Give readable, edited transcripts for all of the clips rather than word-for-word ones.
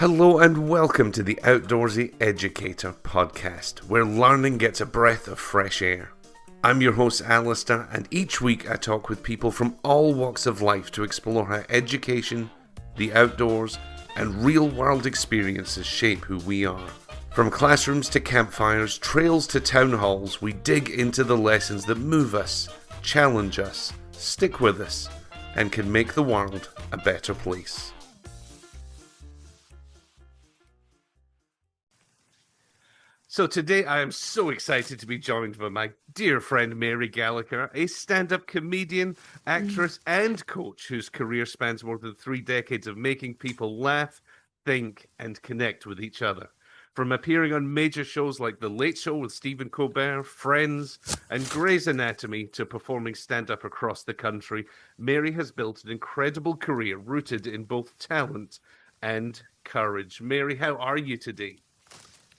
Hello and welcome to the Outdoorsy Educator podcast, where learning gets a breath of fresh air. I'm your host Alasdair, and each week I talk with people from all walks of life to explore how education, the outdoors, and real-world experiences shape who we are. From classrooms to campfires, trails to town halls, we dig into the lessons that move us, challenge us, stick with us, and can make the world a better place. So today I am so excited to be joined by my dear friend Mary Gallagher, a stand-up comedian, actress, and coach whose career spans more than 3 decades of making people laugh, think, and connect with each other. From appearing on major shows like The Late Show with Stephen Colbert, Friends, and Grey's Anatomy to performing stand-up across the country, Mary has built an incredible career rooted in both talent and courage. Mary, how are you today?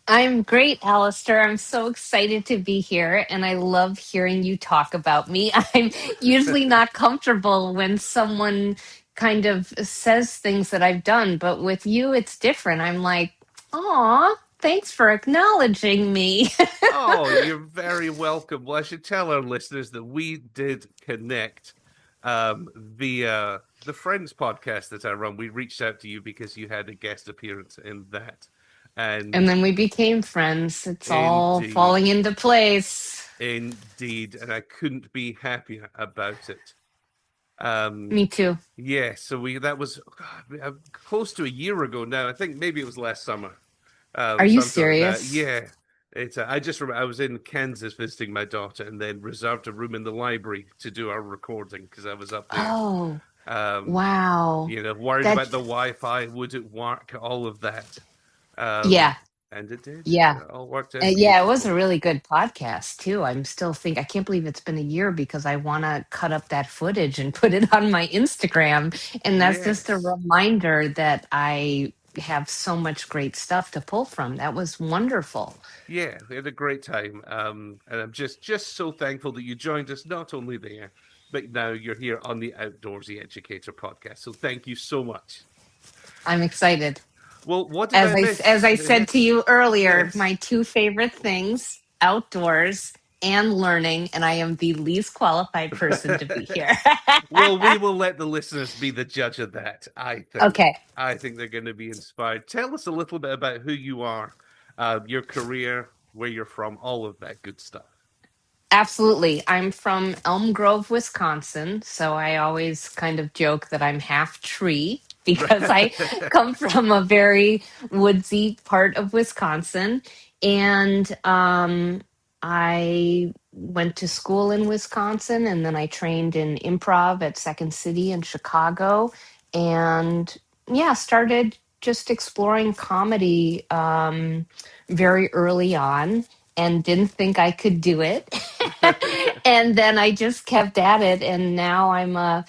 I'm great, Alasdair. I'm so excited to be here, and I love hearing you talk about me. I'm usually not comfortable when someone kind of says things that I've done, but with you, it's different. I'm like, aw, thanks for acknowledging me. Oh, you're very welcome. Well, I should tell our listeners that we did connect via the Friends podcast that I run. We reached out to you because you had a guest appearance in that. And And then we became friends. It's all indeed, falling into place. indeed, and I couldn't be happier about it. Um, Me too. yeah, so that was close to a year ago now. I think maybe it was last summer. Are you Something like that. serious? Yeah. I just remember I was in Kansas visiting my daughter and then reserved a room in the library to do our recording because I was up there. Oh, Um, wow. Worried about That's, the Wi-Fi, would it work, all of that. Um, yeah, and it did. yeah. It all worked out Yeah, it was beautifully. a really good podcast too. I can't believe it's been a year because I want to cut up that footage and put it on my Instagram. And that's just a Yes. reminder that I have so much great stuff to pull from. That was wonderful. Yeah, we had a great time. And I'm just so thankful that you joined us, not only there, but now you're here on the Outdoorsy Educator podcast. So thank you so much. I'm excited. Well, what did I As miss? I said to Yes, you earlier, yes. my two favorite things, outdoors and learning, and I am the least qualified person to be here. Well, we will let the listeners be the judge of that, I think. Okay. I think they're going to be inspired. Tell us a little bit about who you are, your career, where you're from, all of that good stuff. Absolutely. I'm from Elm Grove, Wisconsin. So I always kind of joke that I'm half tree because I come from a very woodsy part of Wisconsin. And I went to school in Wisconsin and then I trained in improv at Second City in Chicago. And yeah, started just exploring comedy very early on and didn't think I could do it. And then I just kept at it, and now I'm a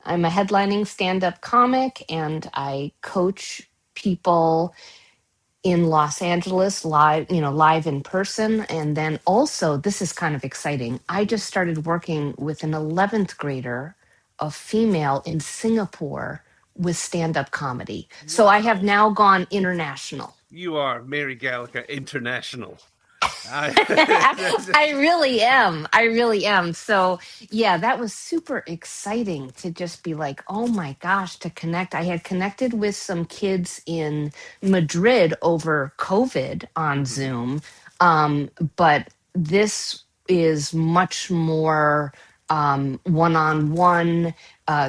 headlining stand-up comic, and I coach people in Los Angeles live, live in person. And then also, this is kind of exciting. I just started working with an 11th grader, a female in Singapore with stand-up comedy. So I have Wow. now gone international. You are Mary Gallagher International. I, I really am. I really am. So, yeah, that was super exciting to just be like, oh my gosh, to connect. I had connected with some kids in Madrid over COVID on Mhm. Zoom, but this is much more one on one.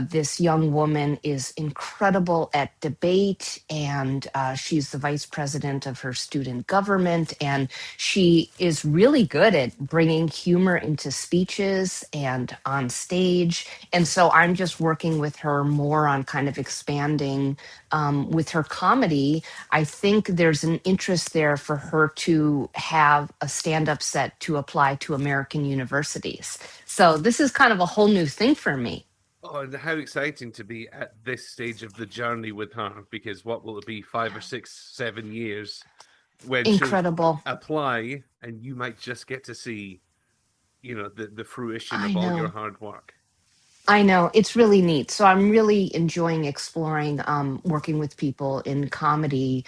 This young woman is incredible at debate, and she's the vice president of her student government. And she is really good at bringing humor into speeches and on stage. And so I'm just working with her more on kind of expanding with her comedy. I think there's an interest there for her to have a stand up set to apply to American universities. So this is kind of a whole new thing for me. Oh, and how exciting to be at this stage of the journey with her, because what will it be, 5 or 6, 7 years when she'll Incredible. apply and you might just get to see, the fruition I of all your know. hard work. I know it's really neat. So I'm really enjoying exploring working with people in comedy,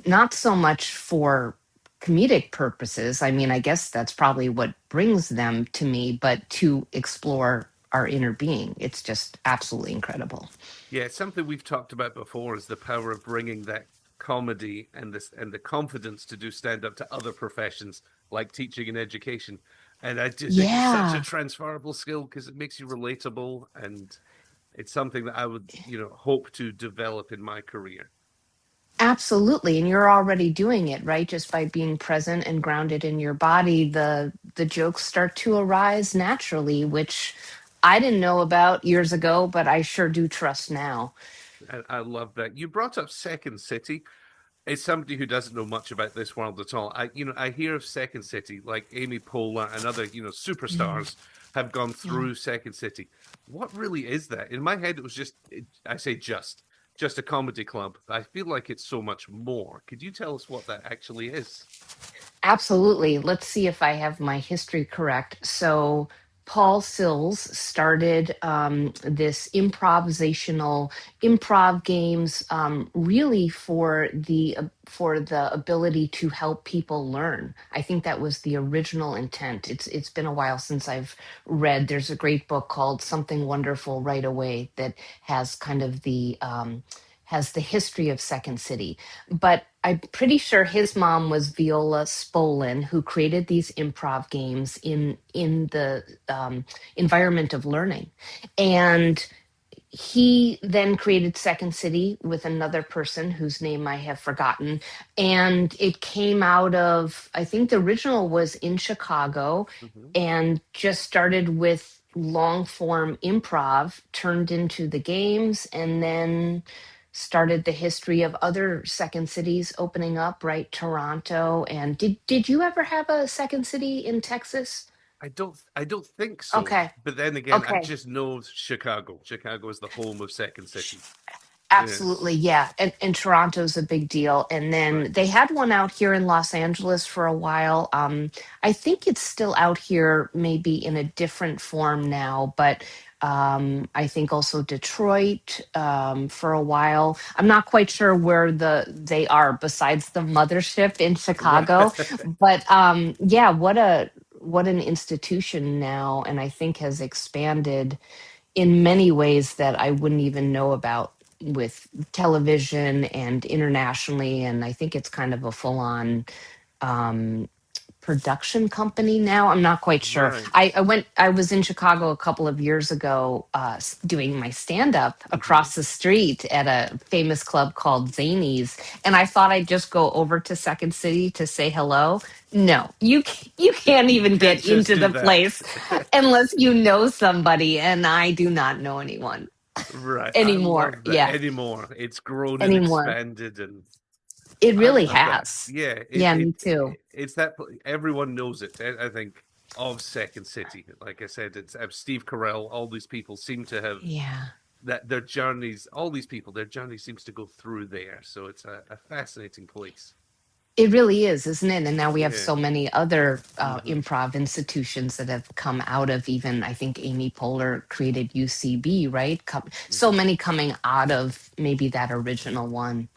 not so much for comedic purposes. I mean, I guess that's probably what brings them to me, but to explore our inner being. It's just absolutely incredible. Yeah, it's something we've talked about before is the power of bringing that comedy and this and the confidence to do stand up to other professions like teaching and education. And I just think it's such a Yeah. transferable skill because it makes you relatable, and it's something that I would, hope to develop in my career. Absolutely. And you're already doing it, right? Just by being present and grounded in your body, the jokes start to arise naturally, which I didn't know about years ago, but I sure do trust now. And I love that. You brought up Second City. As somebody who doesn't know much about this world at all, I hear of Second City, like Amy Poehler and other, Mm, superstars have gone yeah. through Second City. What really is that? In my head, it was just, I say just a comedy club. I feel like it's so much more. Could you tell us what that actually is? Absolutely. Let's see if I have my history correct. So, Paul Sills started this improv games, really for the ability to help people learn. I think that was the original intent. It's been a while since I've read. There's a great book called Something Wonderful Right Away that has kind of has the history of Second City, but I'm pretty sure his mom was Viola Spolin, who created these improv games in the environment of learning, and he then created Second City with another person whose name I have forgotten. And it came out of, I think the original was in Chicago Hmm. and just started with long form improv, turned into the games, and then started the history of other second cities opening up, right? Toronto. And did you ever have a second city in Texas? I don't think so. Okay. But then again, I Okay. just know Chicago. Chicago is the home of Second City. Absolutely, Yes. yeah. And Toronto's a big deal. And then Right. they had one out here in Los Angeles for a while. I think it's still out here, maybe in a different form now, but I think also Detroit for a while. I'm not quite sure where they are besides the mothership in Right. Chicago, but yeah, what an institution now, and I think has expanded in many ways that I wouldn't even know about with television and internationally. And I think it's kind of a full on um, production company now. I'm not quite sure. Right. I was in Chicago a couple of years ago doing my stand up Hmm. across the street at a famous club called Zanies. And I thought I'd just go over to Second City to say hello. No, you can't You even can't get just into do the that. place unless you know somebody. And I do not know anyone Right. I anymore. love that Yeah, anymore. It's grown and anymore. expanded, and It I really love that. has. Yeah, Yeah, me too. it's that everyone knows it. I think of Second City. Like I said, it's Steve Carell. All these people seem to have Yeah. that their journeys. All these people, their journey seems to go through there. So it's a fascinating place. It really is, isn't it? And now we have Yeah. so many other Hmm. improv institutions that have come out of even, I think Amy Poehler created UCB, right? So Hmm. many coming out of maybe that original one.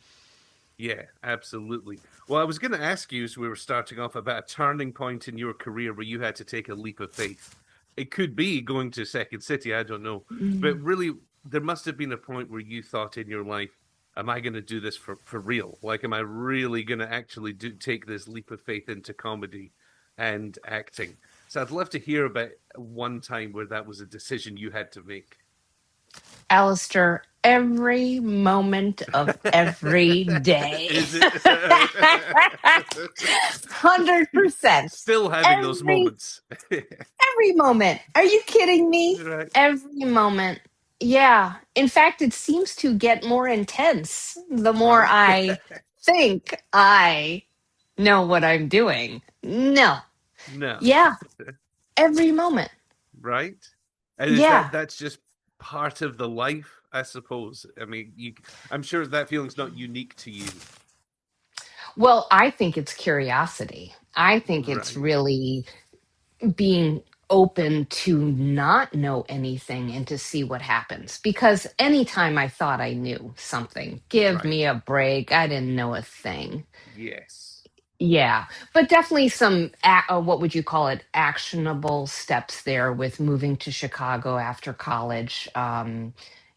Yeah, absolutely. Well, I was going to ask you as we were starting off about a turning point in your career where you had to take a leap of faith. It could be going to Second City, I don't know. But Mm. really, there must have been a point where you thought in your life, am I going to do this for real? Like, am I really going to actually take this leap of faith into comedy and acting? So I'd love to hear about one time where that was a decision you had to make. Alistair, every moment of every day. Is it? 100%. Still having those Every moments. Every moment. Are you kidding me? Right. Every moment. Yeah. In fact, it seems to get more intense the more Right. I think I know what I'm doing. No. No. Yeah. Every moment. Right. And is Yeah. that's just part of the life, I suppose. I mean, I'm sure that feeling's not unique to you. Well, I think it's curiosity. I think it's Right. really being open to not know anything and to see what happens. Because anytime I thought I knew something, give Right. me a break. I didn't know a thing. Yes. Yeah, but definitely some what would you call it, actionable steps there with moving to Chicago after college.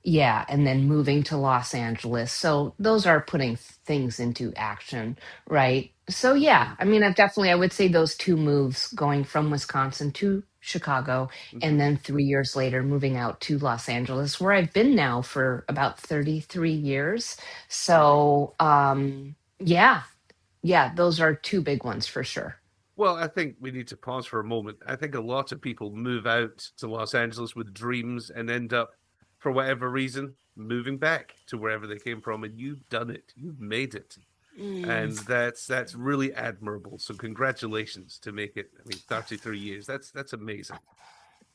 Yeah, and then moving to Los Angeles. So those are putting things into action, right? So yeah, I mean, I would say those two moves, going from Wisconsin to Chicago, Mm-hmm. and then 3 years later moving out to Los Angeles, where I've been now for about 33 years. Right. So yeah, yeah, those are two big ones for sure. Well, I think we need to pause for a moment. I think a lot of people move out to Los Angeles with dreams and end up, for whatever reason, moving back to wherever they came from. And you've done it. You've made it. Mm. And that's really admirable. So congratulations to make it. I mean, 33 years. That's amazing.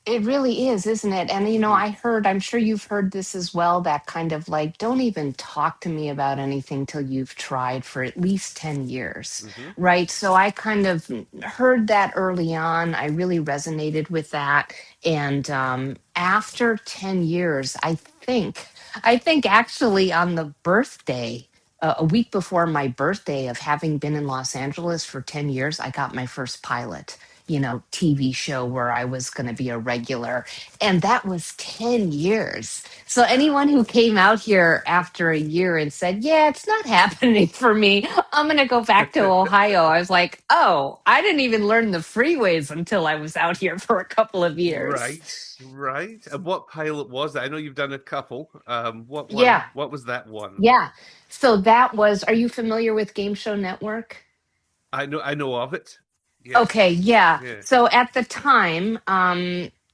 It really is, isn't it? And Hmm. I'm sure you've heard this as well, that kind of like, don't even talk to me about anything till you've tried for at least 10 years, Hmm. right? So I kind of heard that early on. I really resonated with that. And after 10 years, I think actually on the birthday, a week before my birthday of having been in Los Angeles for 10 years, I got my first pilot, TV show where I was going to be a regular. And that was 10 years. So anyone who came out here after a year and said, yeah, it's not happening for me, I'm going to go back to Ohio. I was like, oh, I didn't even learn the freeways until I was out here for a couple of years. Right, right. And what pilot was that? I know you've done a couple. What one? Yeah, What was that one? yeah. So that was, are you familiar with Game Show Network? I know of it. Okay, Yes. yeah. Yeah. So at the time,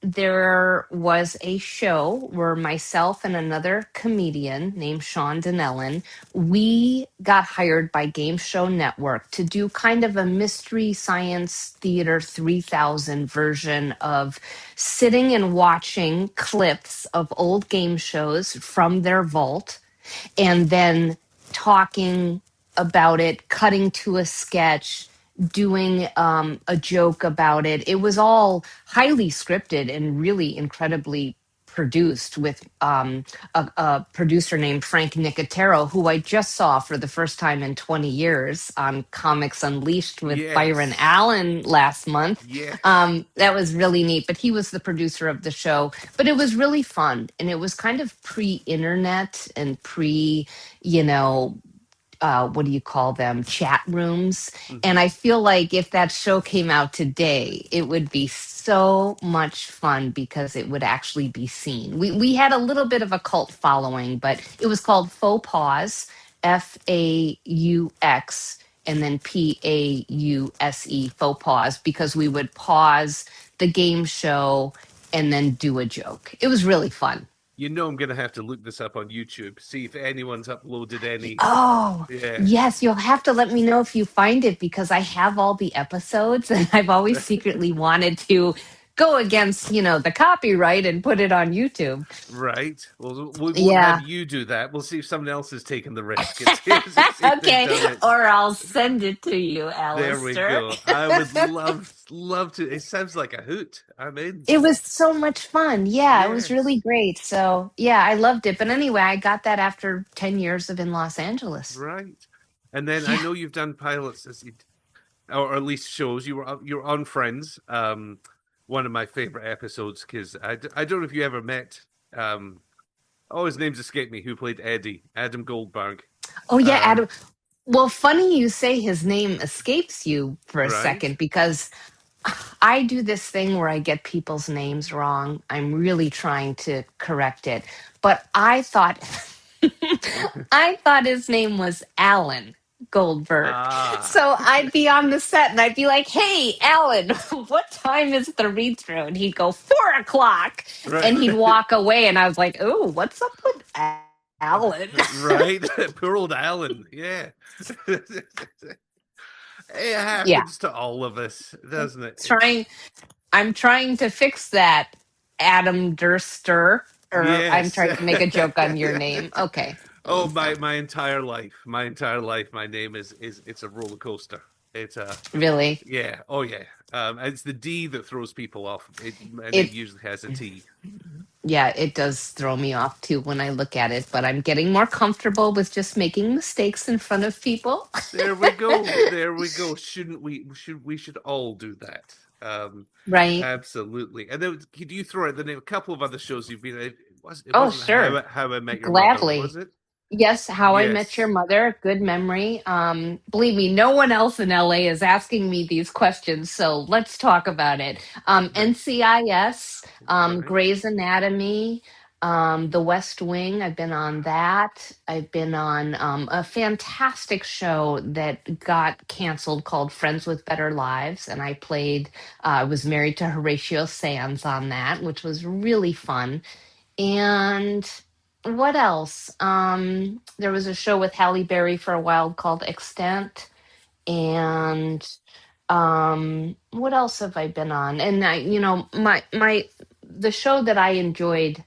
there was a show where myself and another comedian named Sean Donnellan, we got hired by Game Show Network to do kind of a Mystery Science Theater 3000 version of sitting and watching clips of old game shows from their vault and then talking about it, cutting to a sketch, doing a joke about it. It was all highly scripted and really incredibly produced with a producer named Frank Nicotero, who I just saw for the first time in 20 years on Comics Unleashed with Byron Yes. Allen last month. Yes. That was really neat, but he was the producer of the show. But it was really fun, and it was kind of pre-internet and pre, you know, what do you call them, chat rooms. And Hmm. I feel like if that show came out today, it would be so much fun because it would actually be seen. We had a little bit of a cult following, but it was called Faux Pause, FAUX, and then PAUSE, Faux Pause, because we would pause the game show and then do a joke. It was really fun. You know I'm gonna have to look this up on YouTube, see if anyone's uploaded any. Oh, Yeah. yes, you'll have to let me know if you find it because I have all the episodes and I've always secretly wanted to go against, the copyright and put it on YouTube. Right. Well, we won't have Yeah. you do that. We'll see if someone else has taken the risk and see if they've Okay, done it. or I'll send it to you, There we Alistair. go. I would love to. It sounds like a hoot. I'm in. It was so much fun. Yeah, it was really Yes. great. So, yeah, I loved it. But anyway, I got that after 10 years of in Los Angeles. Right. And then I Yeah. know you've done pilots or at least shows. You were on Friends. One of my favorite episodes because I don't know if you ever met. Um, oh, his name's escaped me. Who played Eddie? Adam Goldberg. Oh, yeah, Um, Adam. Well, funny you say his name escapes you for a right. second because I do this thing where I get people's names wrong. I'm really trying to correct it. But I thought I thought his name was Alan Goldberg. Ah. So I'd be on the set and I'd be like, "Hey, Alan, what time is the read through?" And he'd go 4 o'clock, Right. and he'd walk away. And I was like, "Oh, what's up with Alan?" Right. Poor old Alan. Yeah. It Yeah, happens to all of us, doesn't it? trying I'm trying to fix that, Adam Durster, or I'm Yes. trying to make a joke on your name. Okay. Oh, my entire life, my name is it's a roller coaster. It's Really. yeah, oh yeah. It's the D that throws people off. And it It usually has a T. Yeah, it does throw me off too when I look at it, but I'm getting more comfortable with just making mistakes in front of people. There we go. There we go. Shouldn't we? We should all do that. Right. Absolutely. And then could you throw out the name? A couple of other shows you've been. It Oh, wasn't sure. How I Met Your Mother, was Gladly. it? Yes, How I Met Your Yes. Mother, good memory. Believe me, no one else in LA is asking me these questions, so let's talk about it. Right. NCIS, Right. Grey's Anatomy, The West Wing, I've been on that. I've been on a fantastic show that got canceled called Friends with Better Lives, and I was married to Horatio Sands on that, which was really fun. And what else? There was a show with Halle Berry for a while called Extent. Right. And what else have I been on? And the show that I enjoyed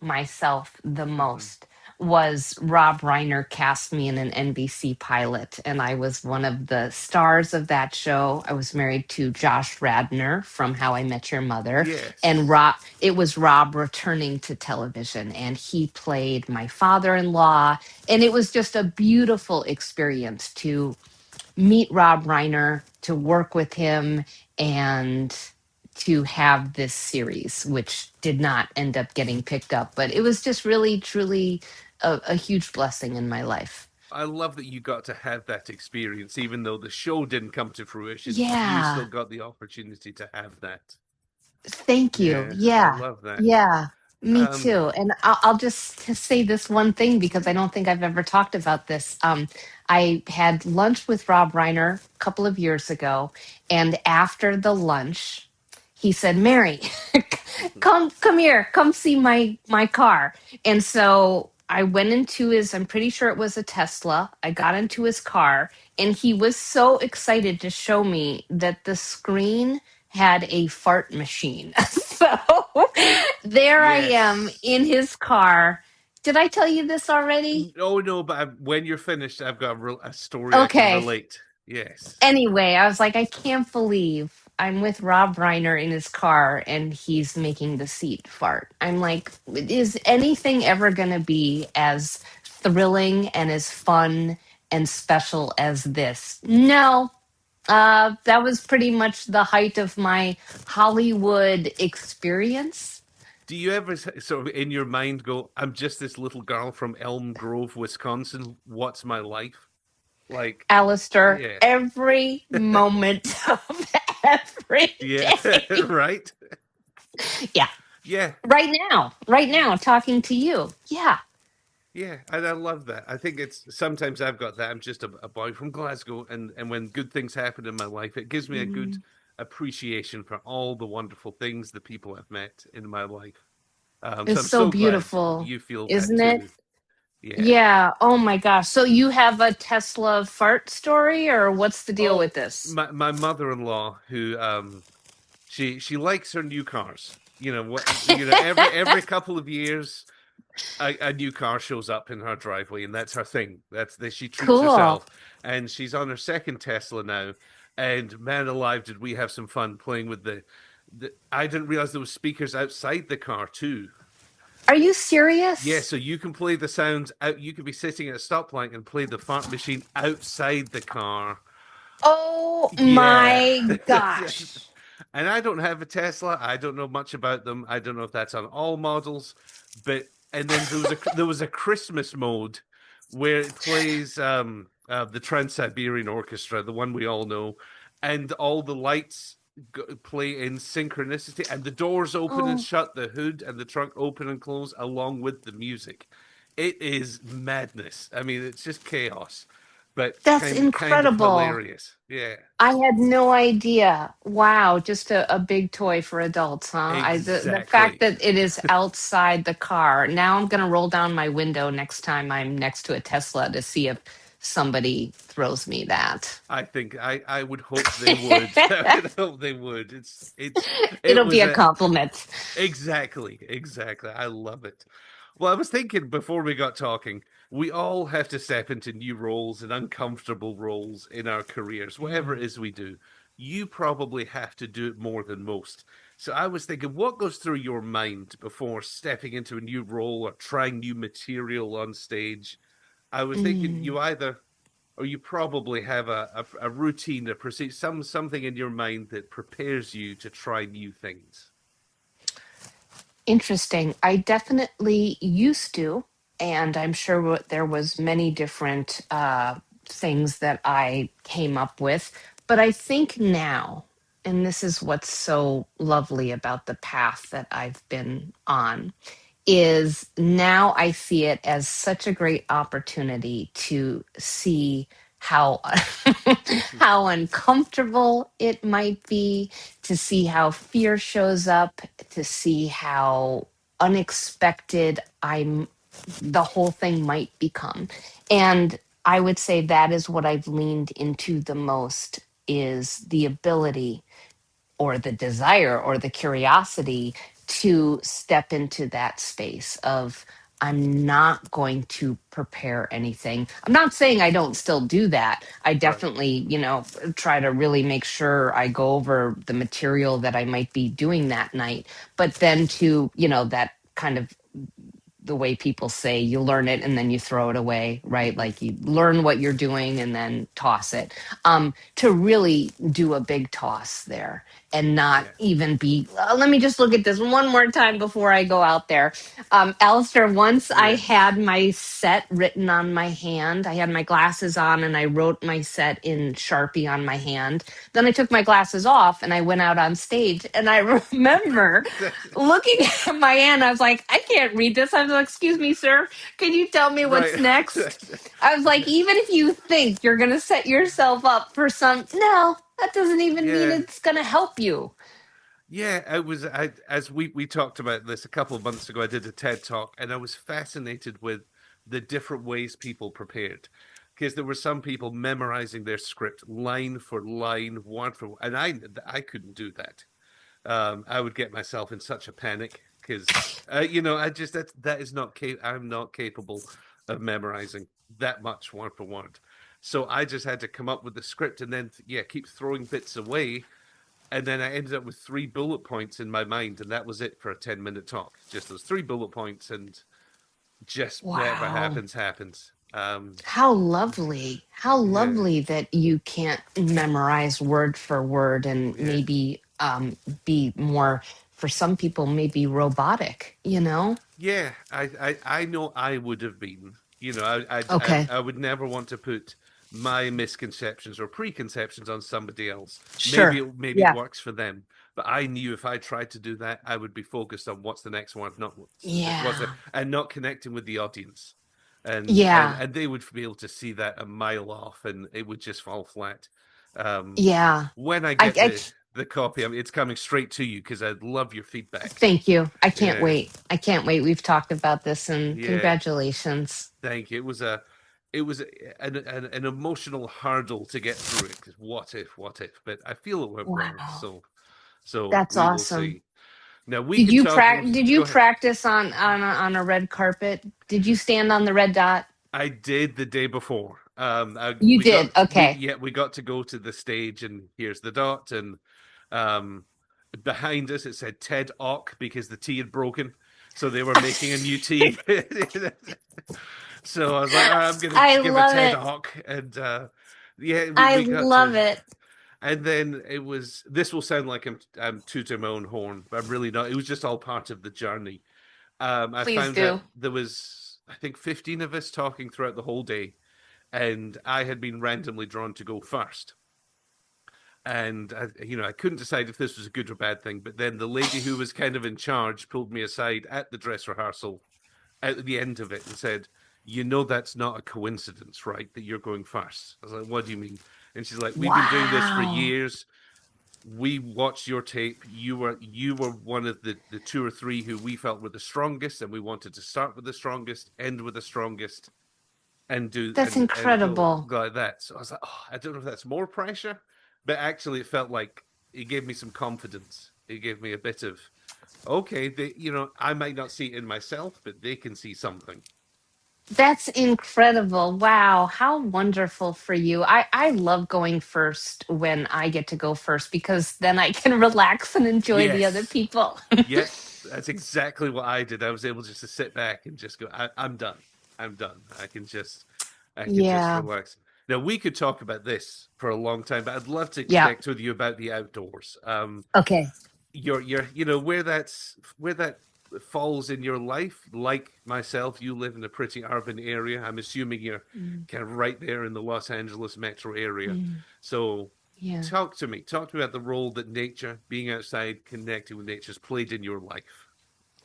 myself the Hmm. most was Rob Reiner cast me in an NBC pilot, and I was one of the stars of that show. I was married to Josh Radnor from How I Met Your Mother, and Yes. it was Rob returning to television, and he played my father-in-law, and it was just a beautiful experience to meet Rob Reiner, to work with him, and to have this series, which did not end up getting picked up. But it was just really, truly a huge blessing in my life. I love that you got to have that experience, even though the show didn't come to fruition. You still Yeah. got the opportunity to have that. Thank you. Yeah, I Yeah. love that. Yeah. Me Um, too. And I'll just say this one thing because I don't think I've ever talked about this. I had lunch with Rob Reiner a couple of years ago, and after the lunch, he said, "Mary, come here, come see my car." And so I went into his. I'm pretty sure it was a Tesla. I got into his car, and he was so excited to show me that the screen had a fart machine. So there I am yes. in his car. Did I tell you this already? Oh no, but when you're finished, I've got a story I can Okay. relate. Yes. Anyway, I was like, I can't believe I'm with Rob Reiner in his car and he's making the seat fart. I'm like, is anything ever going to be as thrilling and as fun and special as this? No. That was pretty much the height of my Hollywood experience. Do you ever sort of in your mind go, "I'm just this little girl from Elm Grove, Wisconsin. What's my life?" Like, Alistair, yeah, every moment of every yeah, day. right, Yeah, yeah, right now, talking to you. Yeah. yeah. And I love that. I think it's sometimes I've got that. I'm just a boy from Glasgow, and when good things happen in my life, it gives me a good Mm. appreciation for all the wonderful things, the people I've met in my life. So It's I'm so so glad beautiful, you feel that isn't it? too. Yeah. Yeah. Oh my gosh. So you have a Tesla fart story, or what's the deal with Oh, this? my mother-in-law, who she likes her new cars. Every couple of years a new car shows up in her driveway, and that's her thing. That's that she treats Cool. herself, and she's on her second Tesla now. And man alive, did we have some fun playing with the I didn't realize there was speakers outside the car too. Are you Yeah, serious? so you can play the sounds out. You could be sitting at a stoplight and play the fart machine outside the car. Oh Yeah. my gosh. And I don't have a Tesla. I don't know much about them. I don't know if that's on all models, but and then there was a Christmas mode where it plays the Trans-Siberian Orchestra, the one we all know, and all the lights play in synchronicity, and the doors open and Oh, shut, the hood and the trunk open and close along with the music. It is madness. I mean, it's just chaos, but that's kind of incredible. hilarious. Yeah, I had no idea. Wow, just a big toy for adults, huh? The fact exactly. that it is outside the car. Now I'm gonna roll down my window next time I'm next to a Tesla to see if somebody throws me that. I think I would hope they would. I would hope they would. It It'll be was a a compliment. exactly. I love it. Well, I was thinking before we got talking. we all have to step into new roles and uncomfortable roles in our careers, whatever it Mm. is we do. You probably have to do it more than most. So I was thinking, what goes through your mind before stepping into a new role or trying new material on stage? I was thinking Mm. you either, or you probably have a routine, a procedure, something in your mind that prepares you to try new things. Interesting. I definitely used to, and I'm sure there was many different things that I came up with. But I think now, and this is what's so lovely about the path that I've been on, is now I see it as such a great opportunity to see how how uncomfortable it might be, to see how fear shows up, to see how unexpected I'm the whole thing might become. And I would say that is what I've leaned into the most, is the ability or the desire or the curiosity to step into that space of, I'm not going to prepare anything. I'm not saying I don't still do that. I Right. definitely, try to really make sure I go over the material that I might be doing that night. But then to, that kind of, the way people say, you learn it and then you throw it away, right? Like you learn what you're doing and then toss it. To really do a big toss there and not Yeah. even be, let me just look at this one more time before I go out there. Alistair, once I Yes. had my set written on my hand, I had my glasses on and I wrote my set in Sharpie on my hand. Then I took my glasses off and I went out on stage. And I remember looking at my hand, I was like, I can't read this. I was like, excuse me, sir. Can you tell me what's Right. next? I was like, even if you think you're going to set yourself up for no, that doesn't even mean Yeah. it's going to help you. Yeah, it was as we talked about this a couple of months ago. I did a TED talk, and I was fascinated with the different ways people prepared, because there were some people memorizing their script line for line, word for, and I couldn't do that. I would get myself in such a panic because I just that is not I'm not capable of memorizing that much word for word. So I just had to come up with the script and then yeah, keep throwing bits away, and then I ended up with three bullet points in my mind, and that was it for a 10-minute talk. Just those three bullet points, and just whatever Wow. happens, happens. How lovely. How Yeah, lovely that you can't memorize word for word and yeah, maybe be more, for some people, maybe robotic, you know? yeah. I know I would have been. Okay. I would never want to put my misconceptions or preconceptions on somebody else. Sure. Maybe it Yeah. works for them, but I knew if I tried to do that, I would be focused on what's the next one, not what's it, Yeah. and not connecting with the audience, Yeah. and they would be able to see that a mile off, and it would just fall flat. Um, Yeah. when I I, get I the copy, I mean, it's coming straight to you because I'd love your feedback. Thank you. I can't Yeah, wait. I can't wait. We've talked about this and yeah. congratulations. Thank you. It was an emotional hurdle to get through it. Because what if? But I feel it went well. Wow. So That's we will awesome. see. Now we can talk. Did you Go ahead. practice on a red carpet? Did you stand on the red dot? I did the day before. You did. Okay. We got to go to the stage, and here's the dot, and um, behind us it said TED Ock because the T had broken, so they were making a new T. So I was like, all right, I'm gonna I give a love TED it. Hawk, and yeah, I we got love to, it. and then it was. This will sound like I'm tooting my own horn, but I'm really not. It was just all part of the journey. I Please found out do. there was, I think, 15 of us talking throughout the whole day, and I had been randomly drawn to go first. And I couldn't decide if this was a good or bad thing. But then the lady who was kind of in charge pulled me aside at the dress rehearsal at the end of it and said, that's not a coincidence, right? That you're going first. I was like, what do you mean? And she's like, we've been doing this for Wow. years. We watched your tape. You were one of the two or three who we felt were the strongest, and we wanted to start with the strongest, end with the strongest, and do That's and incredible. go like that. So I was like, oh, I don't know if that's more pressure, but actually it felt like it gave me some confidence. It gave me a bit of okay, I might not see it in myself, but they can see something. That's incredible. Wow. How wonderful for you. I love going first when I get to go first because then I can relax and enjoy the other Yes. people. Yeah, that's exactly what I did. I was able just to sit back and just go, I'm done. I'm done. I can just Yeah. relax. Now we could talk about this for a long time, but I'd love to Yeah. connect with you about the outdoors. Okay. You know, where that falls in your life. Like myself, you live in a pretty urban area. I'm assuming you're Mm, kind of right there in the Los Angeles metro area. mm, So yeah. talk to me. Talk to me about the role that nature, being outside, connecting with nature, has played in your life.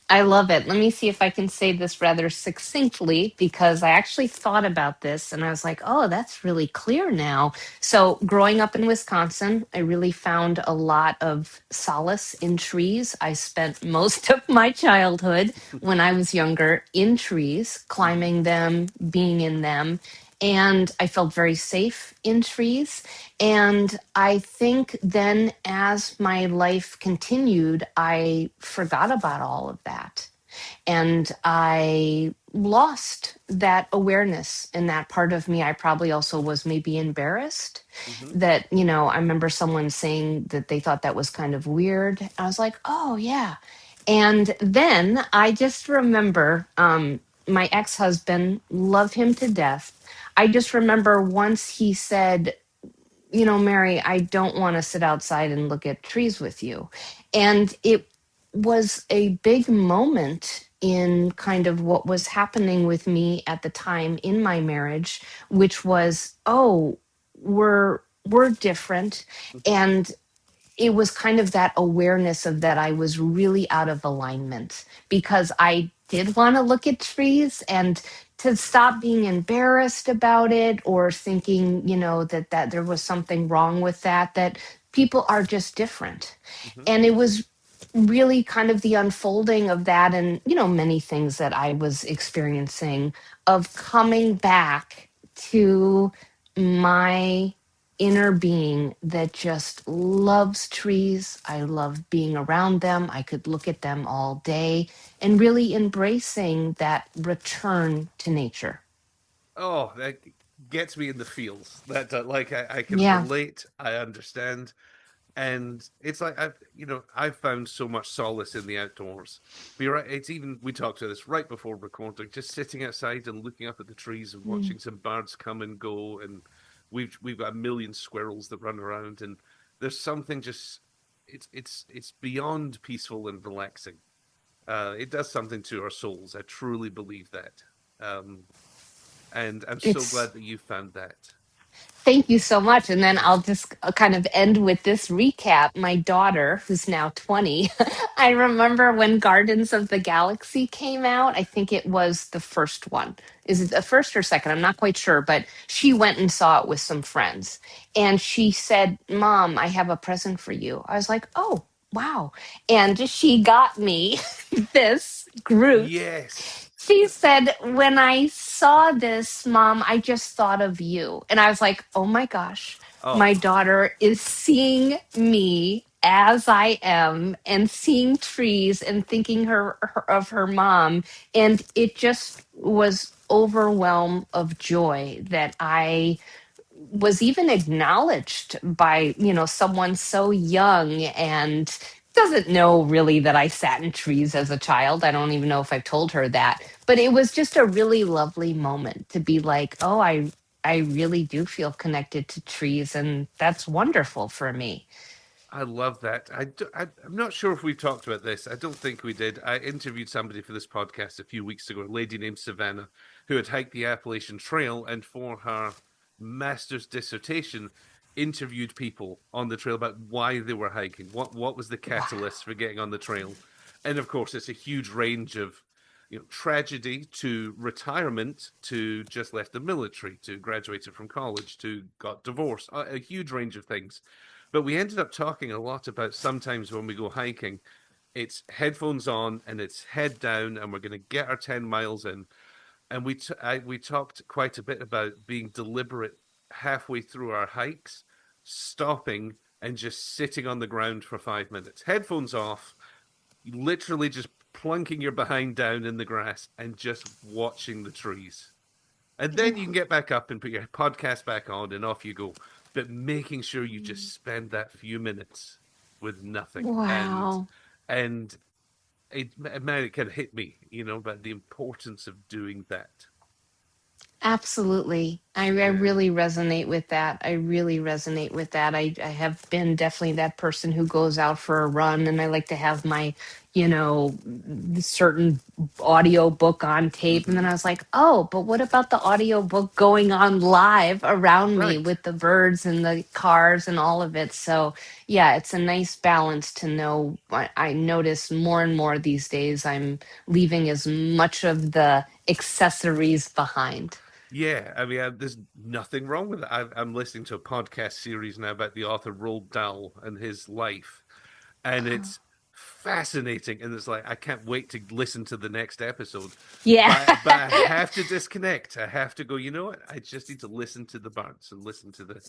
I love it. Let me see if I can say this rather succinctly because I actually thought about this and I was like, oh, that's really clear now. So, growing up in Wisconsin, I really found a lot of solace in trees. I spent most of my childhood when I was younger in trees, Hmm. climbing them, being in them. And I felt very safe in trees. And I think then as my life continued, I forgot about all of that. And I lost that awareness in that part of me. I probably also was maybe embarrassed Hmm. that, I remember someone saying that they thought that was kind of weird. I was like, oh, yeah. And then I just remember my ex husband, love him to death. I just remember once he said, Mary, I don't want to sit outside and look at trees with you. And it was a big moment in kind of what was happening with me at the time in my marriage, which was, oh, we're different. Hmm. And it was kind of that awareness of that I was really out of alignment because I did want to look at trees and to stop being embarrassed about it or thinking, that there was something wrong with that people are just different. Hmm. And it was really kind of the unfolding of that and, many things that I was experiencing of coming back to my inner being that just loves trees. I love being around them. I could look at them all day and really embracing that return to nature. Oh, that gets me in the feels. That like I can Yeah. relate. I understand. And it's like I've found so much solace in the outdoors. But you're right, it's even we talked to this right before recording, just sitting outside and looking up at the trees and Mm. watching some birds come and go, and we've got a million squirrels that run around, and there's something just it's beyond peaceful and relaxing. It does something to our souls. I truly believe that. Um, and I'm so It's glad that you found that. Thank you so much. And then I'll just kind of end with this recap. My daughter, who's now 20, I remember when Gardens of the Galaxy came out. I think it was the first one. Is it the first or second? I'm not quite sure, but she went and saw it with some friends. And she said, Mom, I have a present for you. I was like, oh, wow. And she got me this Groot. Yes. She said, when I saw this, Mom, I just thought of you. And I was like, oh my gosh, Oh, my daughter is seeing me as I am and seeing trees and thinking of her mom. And it just was overwhelm of joy that I was even acknowledged by someone so young and doesn't know really that I sat in trees as a child. I don't even know if I've told her that, but it was just a really lovely moment to be like, oh, I really do feel connected to trees and that's wonderful for me. I love that. I'm not sure if we talked about this. I don't think we did. I interviewed somebody for this podcast a few weeks ago, a lady named Savannah, who had hiked the Appalachian Trail and for her master's dissertation interviewed people on the trail about why they were hiking, what was the Wow. catalyst for getting on the trail. And of course, it's a huge range of tragedy to retirement to just left the military to graduated from college to got divorced, a huge range of things. But we ended up talking a lot about sometimes when we go hiking, it's headphones on and it's head down, and we're going to get our 10 miles in. And we talked quite a bit about being deliberate halfway through our hikes, stopping and just sitting on the ground for 5 minutes, headphones off, literally just plunking your behind down in the grass and just watching the trees. And then you can get back up and put your podcast back on and off you go. But making sure you just spend that few minutes with nothing. Wow. And man, it kind of hit me, about the importance of doing that. Absolutely. I Yeah. really resonate with that. I really resonate with that. I have been definitely that person who goes out for a run, and I like to have my, certain audio book on tape. And then Hmm. I was like, oh, but what about the audio book going on live around me Right. with the birds and the cars and all of it? So, yeah, it's a nice balance to know. I notice more and more these days I'm leaving as much of the accessories behind. Yeah, I mean, there's nothing wrong with it. I'm listening to a podcast series now about the author Roald Dahl and his life, and it's fascinating. And it's like I can't wait to listen to the next episode. Yeah. But I have to disconnect. I have to go. You know what? I just need to listen to the birds and listen to the,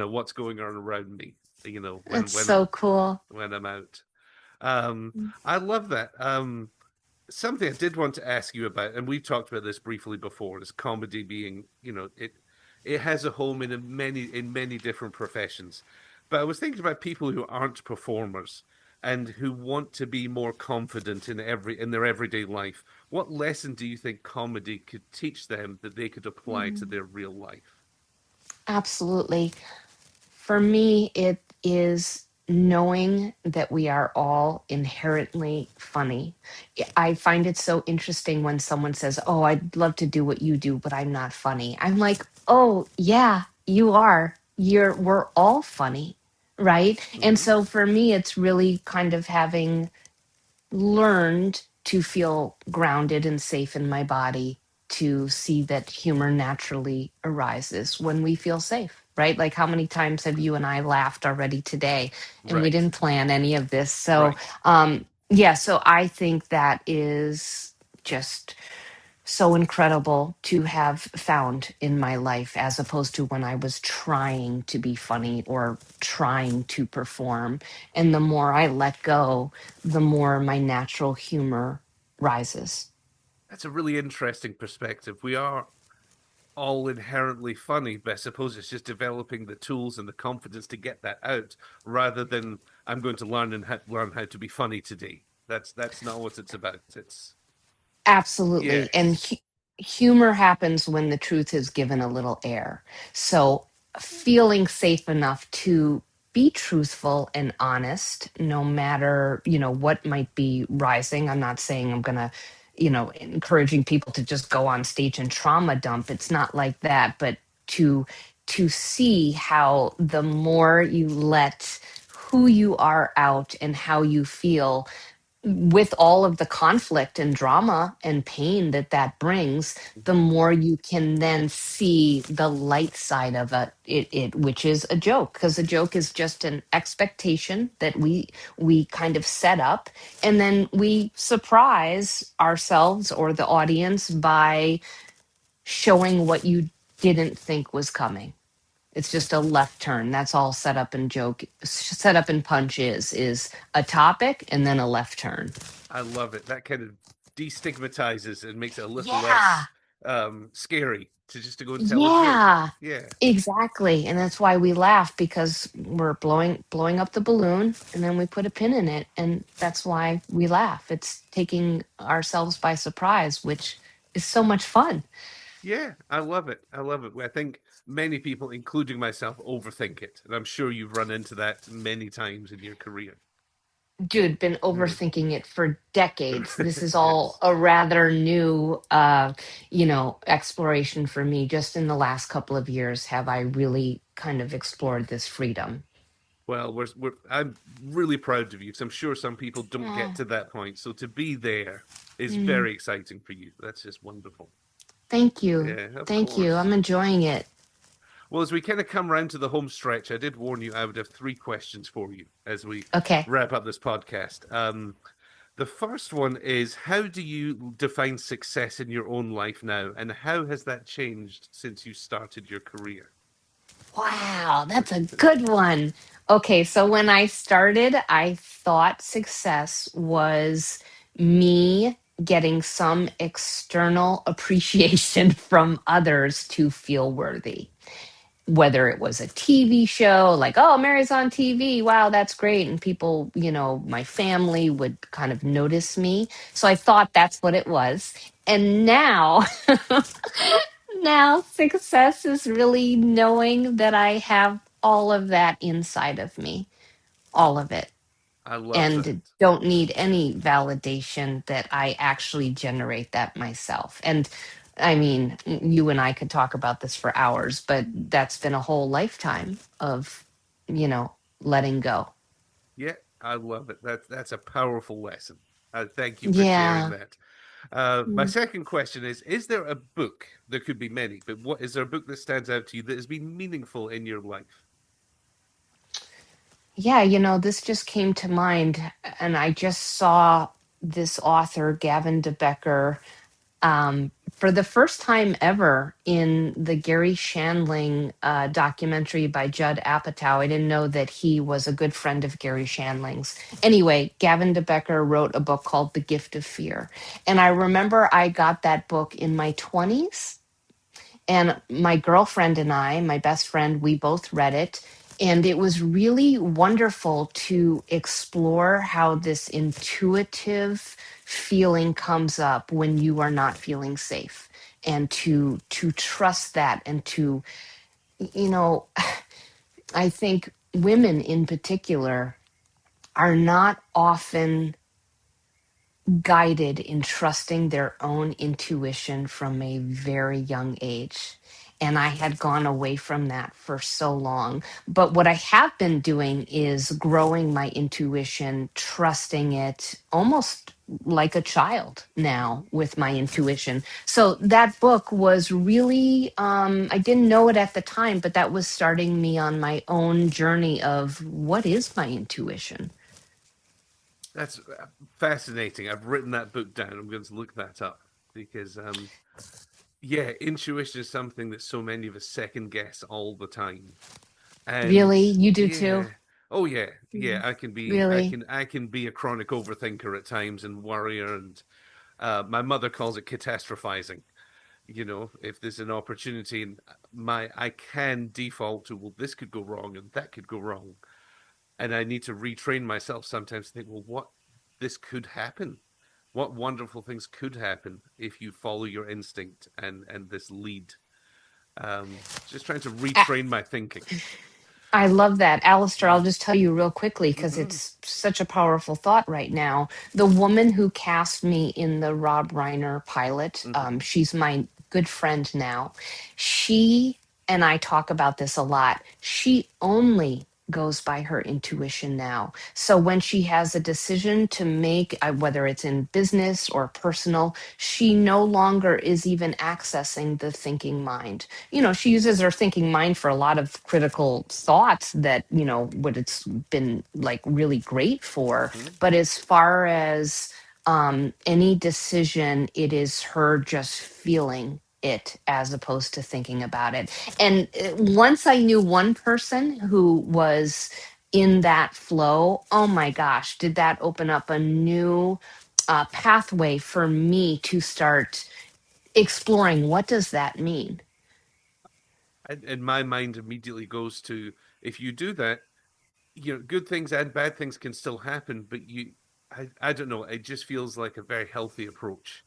what's going on around me. That's so cool. When I'm out. I love that. Something I did want to ask you about, and we've talked about this briefly before, is comedy being, it has a home in many different professions. But I was thinking about people who aren't performers and who want to be more confident in their everyday life. What lesson do you think comedy could teach them that they could apply to Mm. their real life? Absolutely. For me, it is knowing that we are all inherently funny. I find it so interesting when someone says, oh, I'd love to do what you do, but I'm not funny. I'm like, oh, yeah, you are. We're all funny, right? And Hmm. so for me, it's really kind of having learned to feel grounded and safe in my body, to see that humor naturally arises when we feel safe, right? Like, how many times have you and I laughed already today, and we Right, didn't plan any of this? So, right. yeah, so I think that is just so incredible to have found in my life, as opposed to when I was trying to be funny or trying to perform. And the more I let go, the more my natural humor rises. That's a really interesting perspective. We are all inherently funny, but I suppose it's just developing the tools and the confidence to get that out, rather than I'm going to learn how to be funny today. That's not what it's about. It's Absolutely. And yes, humor happens when the truth is given a little air. So, feeling safe enough to be truthful and honest, no matter, what might be rising. I'm not saying I'm going to, encouraging people to just go on stage and trauma dump. It's not like that, but to see how the more you let who you are out and how you feel, with all of the conflict and drama and pain that that brings, the mhm, more you can then see the light side of it, which is a joke, because a joke is just an expectation that we kind of set up, and then we surprise ourselves or the audience by showing what you didn't think was coming. It's just a left turn. That's all set up in punch is a topic and then a left turn. I love it. That kind of destigmatizes and makes it a little Yeah. less scary to go and tell a joke. Yeah. Yeah, Exactly. And that's why we laugh, because we're blowing up the balloon, and then we put a pin in it, and that's why we laugh. It's taking ourselves by surprise, which is so much fun. yeah, I love it. I love it. I think many people, including myself, overthink it, and I'm sure you've run into that many times in your career. Dude, been Yeah. overthinking it for decades. This is all Yes. a rather new exploration for me. Just in the last couple of years have I really kind of explored this freedom. Well, I'm really proud of you because I'm sure some people don't get Oh, to that point. So to be there is mm. very exciting for you. That's just wonderful. Thank you. Yeah, of Thank you. course. I'm enjoying it. Well, as we kind of come round to the home stretch, I did warn you I would have three questions for you as we Okay. wrap up this podcast. The first one is, how do you define success in your own life now, and how has that changed since you started your career? Wow, that's a good one. Okay, so when I started, I thought success was me getting some external appreciation from others to feel worthy. Whether it was a TV show, like, oh, Mary's on TV, wow, that's great. And people, my family would kind of notice me. So I thought that's what it was. And now, now success is really knowing that I have all of that inside of me, all of it, I love and that. don't need any validation that I actually generate that myself. And I mean, you and I could talk about this for hours, but that's been a whole lifetime of, you know, letting go. Yeah, I love it. That's a powerful lesson. Thank you for sharing Yeah. that. My Mm. second question is there a book, there could be many, but what is there a book that stands out to you that has been meaningful in your life? Yeah, this just came to mind, and I just saw this author, Gavin DeBecker, for the first time ever in the Gary Shandling documentary by Judd Apatow. I didn't know that he was a good friend of Gary Shandling's. Anyway, Gavin DeBecker wrote a book called The Gift of Fear. And I remember I got that book in my 20s, and my girlfriend and I, my best friend, we both read it. And it was really wonderful to explore how this intuitive feeling comes up when you are not feeling safe, and to trust that, and to, you know, I think women in particular are not often guided in trusting their own intuition from a very young age. And I had gone away from that for so long. But what I have been doing is growing my intuition, trusting it almost like a child now with my intuition. So that book was really, I didn't know it at the time, but that was starting me on my own journey of what is my intuition? That's fascinating. I've written that book down. I'm going to look that up because yeah, intuition is something that so many of us second guess all the time. And Really? You do too? yeah, oh yeah, yeah, Mm. I can be Really? I can be a chronic overthinker at times and worrier, and my mother calls it catastrophizing. If there's an opportunity, and my I can default to, well, this could go wrong and that could go wrong, and I need to retrain myself sometimes to think, well, what this could happen, what wonderful things could happen if you follow your instinct and this lead. Just trying to retrain my thinking. I love that. Alasdair, I'll Mm. just tell you real quickly because Mm-hmm. it's such a powerful thought right now. The woman who cast me in the Rob Reiner pilot, Mm-hmm. she's my good friend now. She and I talk about this a lot. She only goes by her intuition now. So when she has a decision to make, whether it's in business or personal, she no longer is even accessing the thinking mind. She uses her thinking mind for a lot of critical thoughts that, what it's been like really great for. Mm-hmm. But as far as any decision, it is her just feeling it as opposed to thinking about it. And once I knew one person who was in that flow, oh my gosh, did that open up a new pathway for me to start exploring what does that mean. And my mind immediately goes to, if you do that, good things and bad things can still happen, but I don't know, it just feels like a very healthy approach.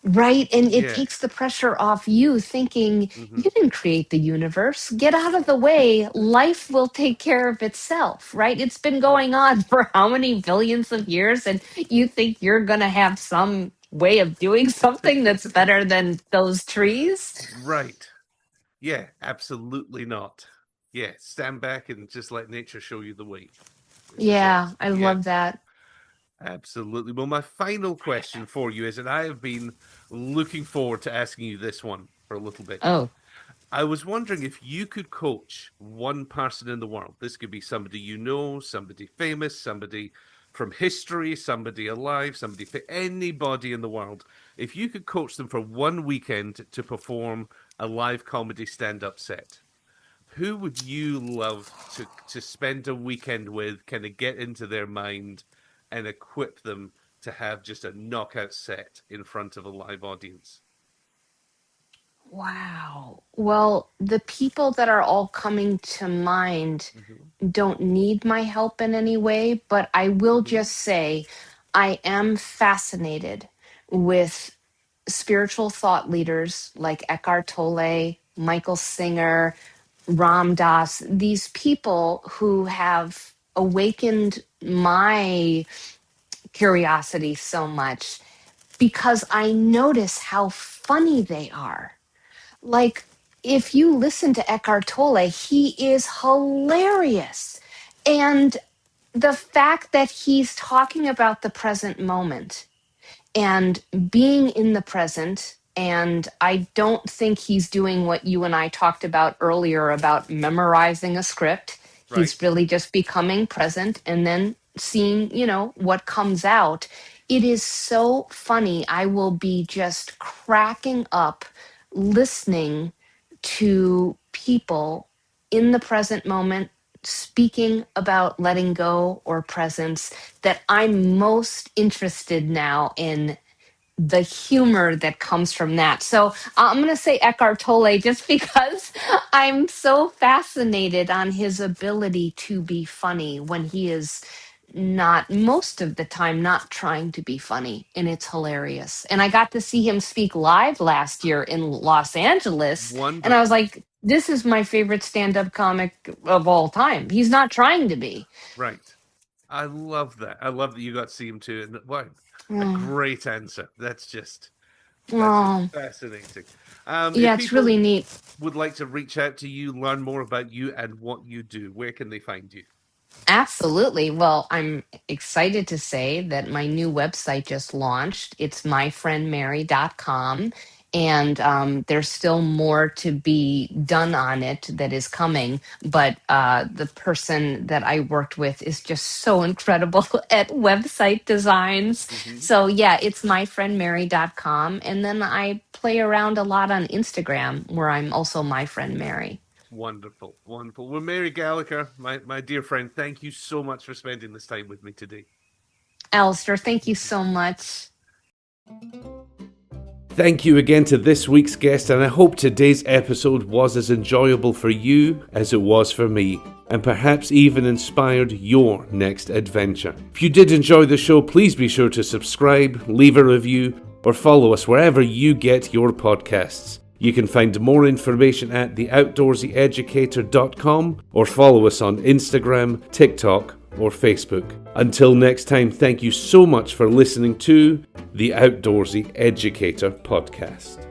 Right. And it Yeah. takes the pressure off you thinking, Mm-hmm. you didn't create the universe. Get out of the way. Life will take care of itself, right? It's been going on for how many billions of years? And you think you're going to have some way of doing something that's better than those trees? Right. Yeah, absolutely not. Yeah, stand back and just let nature show you the way. This is it. Yeah, I Yeah, love that. absolutely. Well, my final question for you is, and I have been looking forward to asking you this one for a little bit. Oh, I was wondering if you could coach one person in the world. This could be somebody you know, somebody famous, somebody from history, somebody alive, anybody in the world. If you could coach them for one weekend to perform a live comedy stand-up set, who would you love to spend a weekend with, kind of get into their mind and equip them to have just a knockout set in front of a live audience? Wow. Well, the people that are all coming to mind Hmm. don't need my help in any way, but I will Hmm. just say I am fascinated with spiritual thought leaders like Eckhart Tolle, Michael Singer, Ram Dass, these people who have awakened my curiosity so much because I notice how funny they are. Like, if you listen to Eckhart Tolle, he is hilarious. And the fact that he's talking about the present moment and being in the present. And I don't think he's doing what you and I talked about earlier about memorizing a script. He's Right. really just becoming present and then seeing, what comes out. It is so funny. I will be just cracking up listening to people in the present moment speaking about letting go or presence, that I'm most interested now in the humor that comes from that. So I'm going to say Eckhart Tolle just because I'm so fascinated on his ability to be funny when he is not, most of the time, not trying to be funny. And it's hilarious. And I got to see him speak live last year in Los Angeles. And I was Wonderful. like, this is my favorite stand up comic of all time. He's not trying to be. Right. I love that. I love that you got to see him too. And wow, a Oh, great answer. That's just oh, fascinating. If yeah, it's people really neat. would like to reach out to you, learn more about you and what you do, where can they find you? Absolutely. Well, I'm excited to say that my new website just launched. It's myfriendmary.com. And there's still more to be done on it that is coming. But the person that I worked with is just so incredible at website designs. Hmm. So, yeah, it's myfriendmary.com. And then I play around a lot on Instagram, where I'm also my friend Mary. Wonderful, wonderful. Well, Mary Gallagher, my dear friend, thank you so much for spending this time with me today. Alistair, thank you so much. Thank you again to this week's guest, and I hope today's episode was as enjoyable for you as it was for me, and perhaps even inspired your next adventure. If you did enjoy the show, please be sure to subscribe, leave a review, or follow us wherever you get your podcasts. You can find more information at theoutdoorseyeducator.com or follow us on Instagram, TikTok, or Facebook. Until next time, thank you so much for listening to the Outdoorsy Educator Podcast.